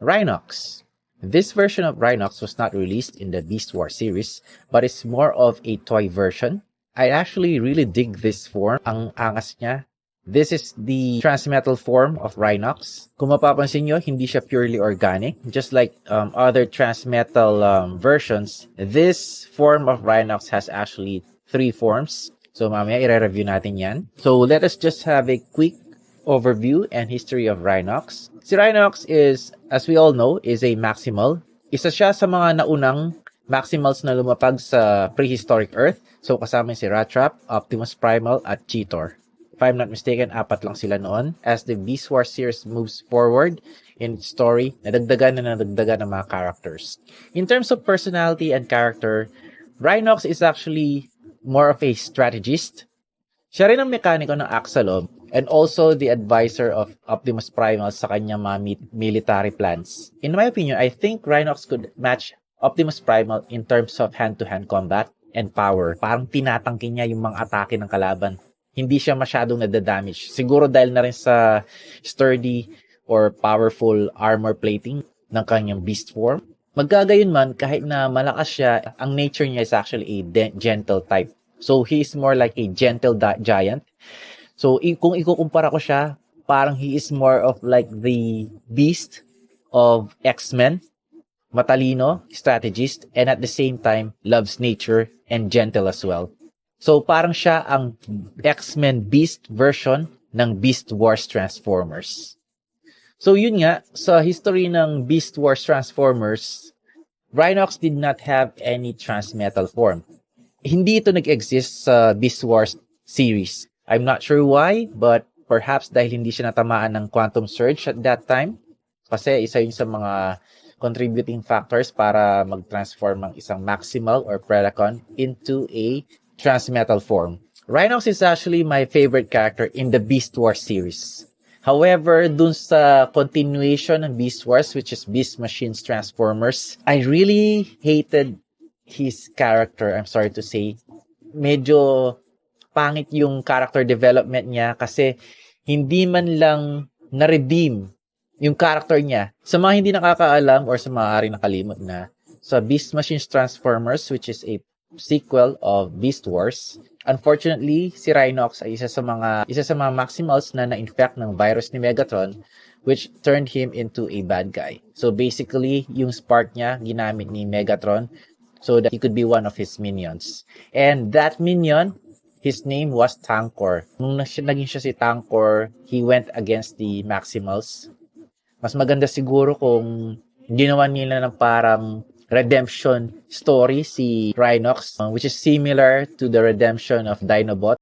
Rhinox. This version of Rhinox was not released in the Beast Wars series, but is more of a toy version. I actually really dig this form. Ang angas niya. This is the transmetal form of Rhinox. Kung mapapansin nyo, hindi siya purely organic. Just like other transmetal versions, this form of Rhinox has actually 3 forms. So mamaya i-review natin yan. So let us just have a quick overview and history of Rhinox. Si Rhinox is, as we all know, is a Maximal. Isa siya sa mga naunang Maximals na lumapag sa prehistoric Earth. So kasama si Rattrap, Optimus Primal, at Cheetor. If I'm not mistaken, 4 lang sila noon. As the Beast Wars series moves forward in its story, nadagdagan ng mga characters. In terms of personality and character, Rhinox is actually more of a strategist. Siya rin ang mekaniko ng Axolotl and also the advisor of Optimus Primal sa kanyang mga military plans. In my opinion, I think Rhinox could match Optimus Primal in terms of hand-to-hand combat and power. Parang tinatangke niya yung mga atake ng kalaban. Hindi siya masyadong nadadamage. Siguro dahil na rin sa sturdy or powerful armor plating ng kanyang beast form. Magkagayon man, kahit na malakas siya, ang nature niya is actually a gentle type. So, he is more like a gentle giant. So, kung ikukumpara ko siya, parang he is more of like the beast of X-Men. Matalino, strategist, and at the same time, loves nature and gentle as well. So, parang siya ang X-Men Beast version ng Beast Wars Transformers. So, yun nga, sa history ng Beast Wars Transformers, Rhinox did not have any transmetal form. Hindi ito nag-exist sa Beast Wars series. I'm not sure why, but perhaps dahil hindi siya natamaan ng quantum surge at that time. Kasi isa yun sa mga contributing factors para mag-transform ang isang Maximal or Predacon into a transmetal form. Rhinox is actually my favorite character in the Beast Wars series. However, dun sa continuation ng Beast Wars, which is Beast Machines Transformers, I really hated his character, I'm sorry to say. Medyo pangit yung character development niya kasi hindi man lang na-redeem yung character niya. Sa mga hindi nakakaalam or sa maaari nakalimot na, sa Beast Machines Transformers, which is a sequel of Beast Wars, unfortunately, si Rhinox ay isa sa mga Maximals na na-infect ng virus ni Megatron, which turned him into a bad guy. So basically, yung spark niya ginamit ni Megatron so that he could be one of his minions. And that minion, his name was Tankor. Nung naging siya si Tankor, he went against the Maximals. Mas maganda siguro kung ginawa nila ng parang redemption story si Rhinox, which is similar to the redemption of Dinobot.